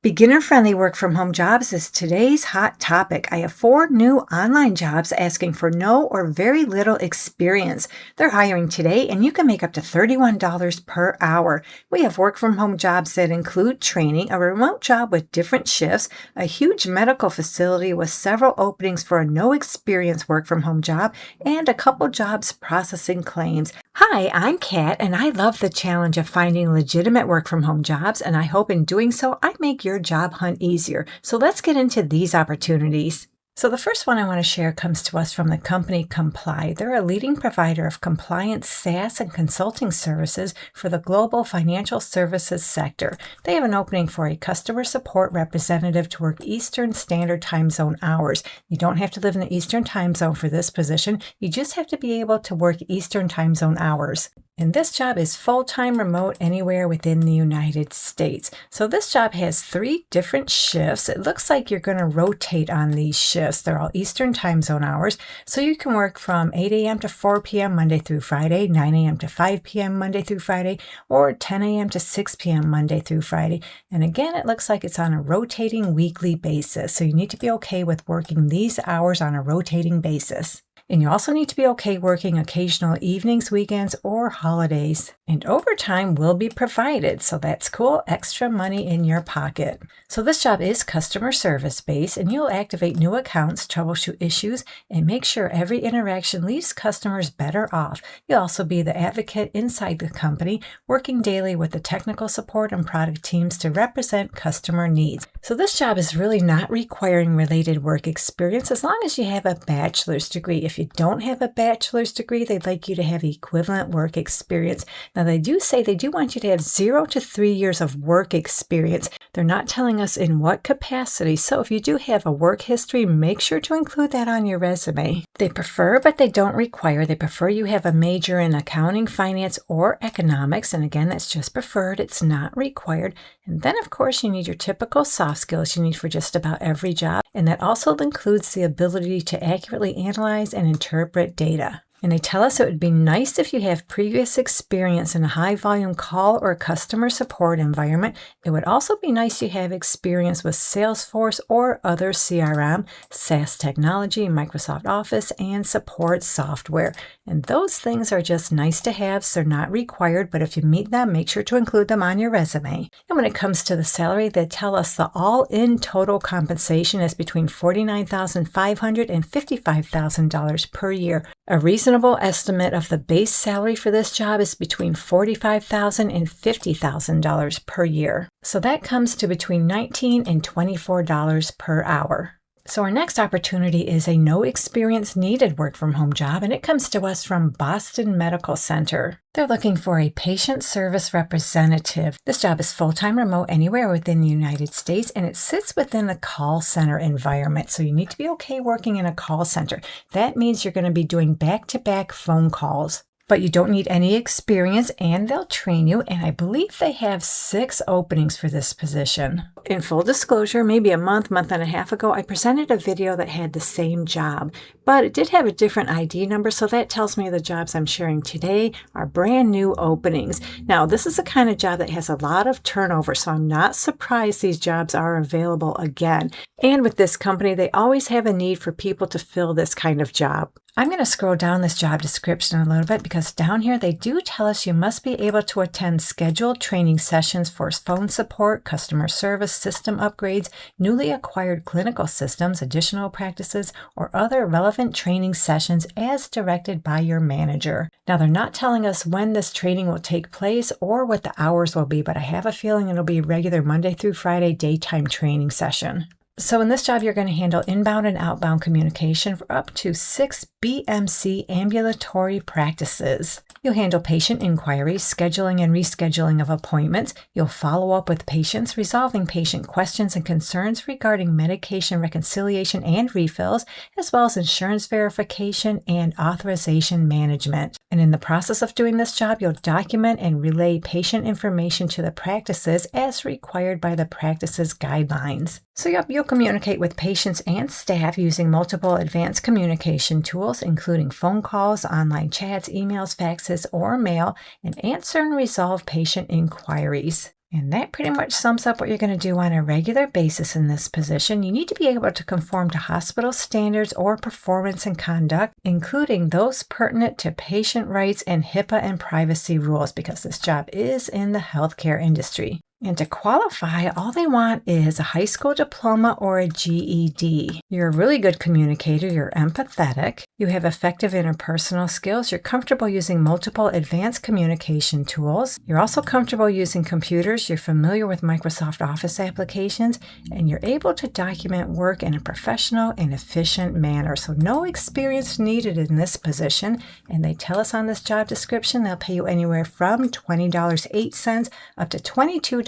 Beginner-friendly work-from-home jobs is today's hot topic. I have 4 new online jobs asking for no or very little experience. They're hiring today, and you can make up to $31 per hour. We have work-from-home jobs that include training, a remote job with different shifts, a huge medical facility with several openings for a no-experience work-from-home job, and a couple jobs processing claims. Hi, I'm Kat, and I love the challenge of finding legitimate work-from-home jobs, and I hope in doing so, I make your job hunt easier. So let's get into these opportunities. So the first one I want to share comes to us from the company Comply. They're a leading provider of compliance SaaS and consulting services for the global financial services sector. They have an opening for a customer support representative to work Eastern Standard Time Zone hours. You don't have to live in the Eastern Time Zone for this position. You just have to be able to work Eastern Time Zone hours. And this job is full-time remote anywhere within the United States. So this job has 3 different shifts. It looks like you're going to rotate on these shifts. They're all Eastern Time Zone hours. So you can work from 8 a.m. to 4 p.m. Monday through Friday, 9 a.m. to 5 p.m. Monday through Friday, or 10 a.m. to 6 p.m. Monday through Friday. And again, it looks like it's on a rotating weekly basis. So you need to be okay with working these hours on a rotating basis. And you also need to be okay working occasional evenings, weekends, or holidays. And overtime will be provided, so that's cool, extra money in your pocket. So this job is customer service based, and you'll activate new accounts, troubleshoot issues, and make sure every interaction leaves customers better off. You'll also be the advocate inside the company, working daily with the technical support and product teams to represent customer needs. So this job is really not requiring related work experience as long as you have a bachelor's degree. If you don't have a bachelor's degree, they'd like you to have equivalent work experience. Now, they do say they do want you to have 0 to 3 years of work experience. They're not telling us in what capacity, so if you do have a work history, make sure to include that on your resume. They prefer, but they don't require. They prefer you have a major in accounting, finance, or economics, and again, that's just preferred. It's not required. And then, of course, you need your typical soft skills you need for just about every job, and that also includes the ability to accurately analyze and interpret data. And they tell us it would be nice if you have previous experience in a high-volume call or customer support environment. It would also be nice you have experience with Salesforce or other CRM, SaaS technology, Microsoft Office, and support software. And those things are just nice to have, so they're not required, but if you meet them, make sure to include them on your resume. And when it comes to the salary, they tell us the all-in total compensation is between $49,500 and $55,000 per year. A reasonable estimate of the base salary for this job is between $45,000 and $50,000 per year. So that comes to between $19 and $24 per hour. So our next opportunity is a no experience needed work from home job, and it comes to us from Boston Medical Center. They're looking for a patient service representative. This job is full-time remote anywhere within the United States, and it sits within the call center environment. So you need to be okay working in a call center. That means you're going to be doing back-to-back phone calls. But you don't need any experience, and they'll train you, and I believe they have 6 openings for this position. In full disclosure, maybe a month and a half ago, I presented a video that had the same job, but it did have a different ID number, so that tells me the jobs I'm sharing today are brand new openings. Now, this is the kind of job that has a lot of turnover, so I'm not surprised these jobs are available again. And with this company, they always have a need for people to fill this kind of job. I'm going to scroll down this job description a little bit because down here they do tell us you must be able to attend scheduled training sessions for phone support, customer service, system upgrades, newly acquired clinical systems, additional practices, or other relevant training sessions as directed by your manager. Now, they're not telling us when this training will take place or what the hours will be, but I have a feeling it'll be a regular Monday through Friday daytime training session. So in this job, you're going to handle inbound and outbound communication for up to 6 BMC ambulatory practices. You'll handle patient inquiries, scheduling and rescheduling of appointments. You'll follow up with patients, resolving patient questions and concerns regarding medication reconciliation and refills, as well as insurance verification and authorization management. And in the process of doing this job, you'll document and relay patient information to the practices as required by the practice's guidelines. So you'll communicate with patients and staff using multiple advanced communication tools, including phone calls, online chats, emails, faxes, or mail, and answer and resolve patient inquiries. And that pretty much sums up what you're going to do on a regular basis in this position. You need to be able to conform to hospital standards or performance and conduct, including those pertinent to patient rights and HIPAA and privacy rules, because this job is in the healthcare industry. And to qualify, all they want is a high school diploma or a GED. You're a really good communicator, you're empathetic, you have effective interpersonal skills, you're comfortable using multiple advanced communication tools, you're also comfortable using computers, you're familiar with Microsoft Office applications, and you're able to document work in a professional and efficient manner. So no experience needed in this position, and they tell us on this job description they'll pay you anywhere from $20.08 up to $22.61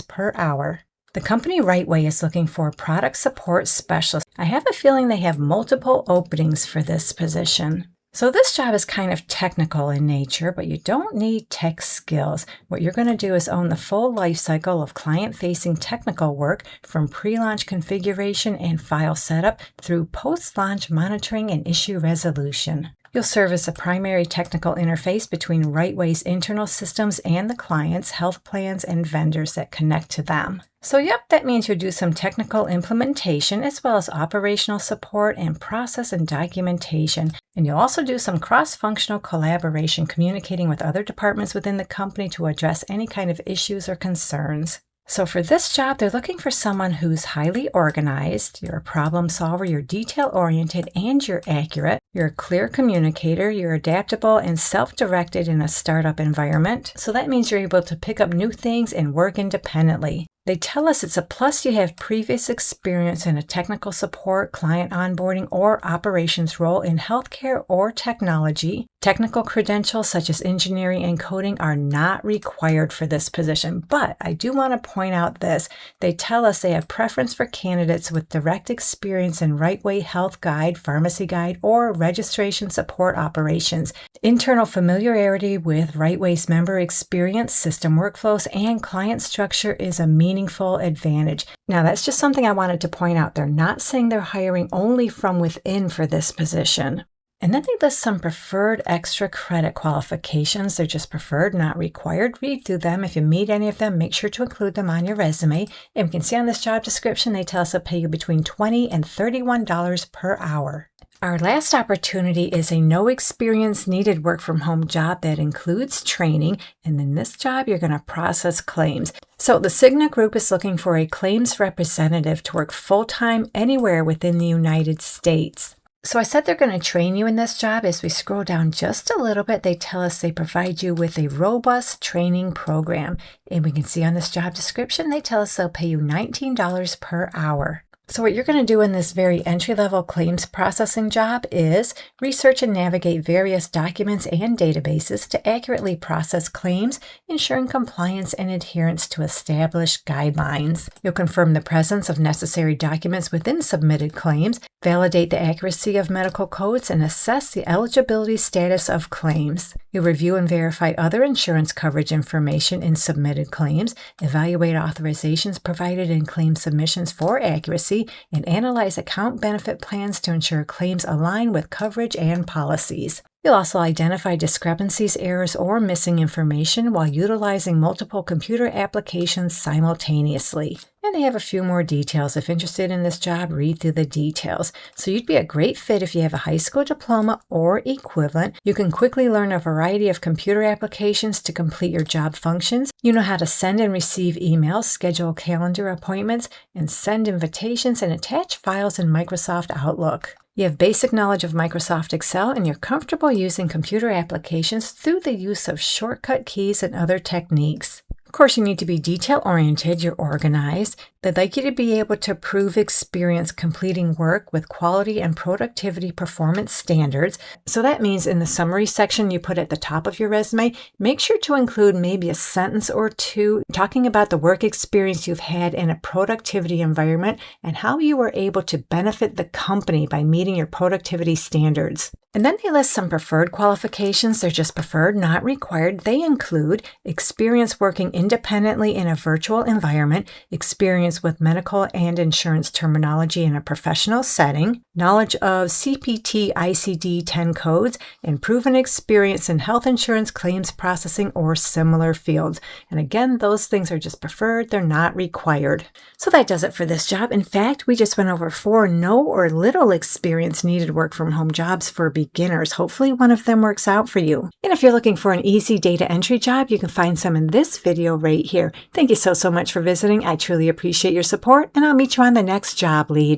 per hour. The company Rightway is looking for a product support specialist. I have a feeling they have multiple openings for this position. So this job is kind of technical in nature, but you don't need tech skills. What you're going to do is own the full life cycle of client-facing technical work from pre-launch configuration and file setup through post-launch monitoring and issue resolution. You'll serve as a primary technical interface between Rightway's internal systems and the clients, health plans, and vendors that connect to them. So yep, that means you'll do some technical implementation as well as operational support and process and documentation. And you'll also do some cross-functional collaboration, communicating with other departments within the company to address any kind of issues or concerns. So for this job, they're looking for someone who's highly organized, you're a problem solver, you're detail-oriented, and you're accurate. You're a clear communicator, you're adaptable and self-directed in a startup environment. So that means you're able to pick up new things and work independently. They tell us it's a plus you have previous experience in a technical support, client onboarding, or operations role in healthcare or technology. Technical credentials such as engineering and coding are not required for this position, but I do want to point out this. They tell us they have preference for candidates with direct experience in Rightway Health Guide, Pharmacy Guide, or registration support operations, internal familiarity with Rightway's member experience, system workflows, and client structure is a meaningful advantage. Now, that's just something I wanted to point out. They're not saying they're hiring only from within for this position. And then they list some preferred extra credit qualifications. They're just preferred, not required. Read through them. If you meet any of them, make sure to include them on your resume. And we can see on this job description, they tell us they'll pay you between $20 and $31 per hour. Our last opportunity is a no experience needed work from home job that includes training. And in this job, you're going to process claims. So the Cigna Group is looking for a claims representative to work full-time anywhere within the United States. So I said they're going to train you in this job. As we scroll down just a little bit, they tell us they provide you with a robust training program. And we can see on this job description, they tell us they'll pay you $19 per hour. So what you're going to do in this very entry-level claims processing job is research and navigate various documents and databases to accurately process claims, ensuring compliance and adherence to established guidelines. You'll confirm the presence of necessary documents within submitted claims, validate the accuracy of medical codes, and assess the eligibility status of claims. You'll review and verify other insurance coverage information in submitted claims, evaluate authorizations provided in claim submissions for accuracy, and analyze account benefit plans to ensure claims align with coverage and policies. You'll also identify discrepancies, errors, or missing information while utilizing multiple computer applications simultaneously. And they have a few more details. If interested in this job, read through the details. So you'd be a great fit if you have a high school diploma or equivalent. You can quickly learn a variety of computer applications to complete your job functions. You know how to send and receive emails, schedule calendar appointments, and send invitations and attach files in Microsoft Outlook. You have basic knowledge of Microsoft Excel, and you're comfortable using computer applications through the use of shortcut keys and other techniques. Of course, you need to be detail-oriented, you're organized. They'd like you to be able to prove experience completing work with quality and productivity performance standards. So that means in the summary section you put at the top of your resume, make sure to include maybe a sentence or two talking about the work experience you've had in a productivity environment and how you were able to benefit the company by meeting your productivity standards. And then they list some preferred qualifications. They're just preferred, not required. They include experience working independently in a virtual environment, experience with medical and insurance terminology in a professional setting, knowledge of CPT ICD-10 codes, and proven experience in health insurance claims processing or similar fields. And again, those things are just preferred. They're not required. So that does it for this job. In fact, we just went over 4 no or little experience needed work from home jobs for beginners. Hopefully one of them works out for you. And if you're looking for an easy data entry job, you can find some in this video right here. Thank you so much for visiting. I truly appreciate your support, and I'll meet you on the next job lead.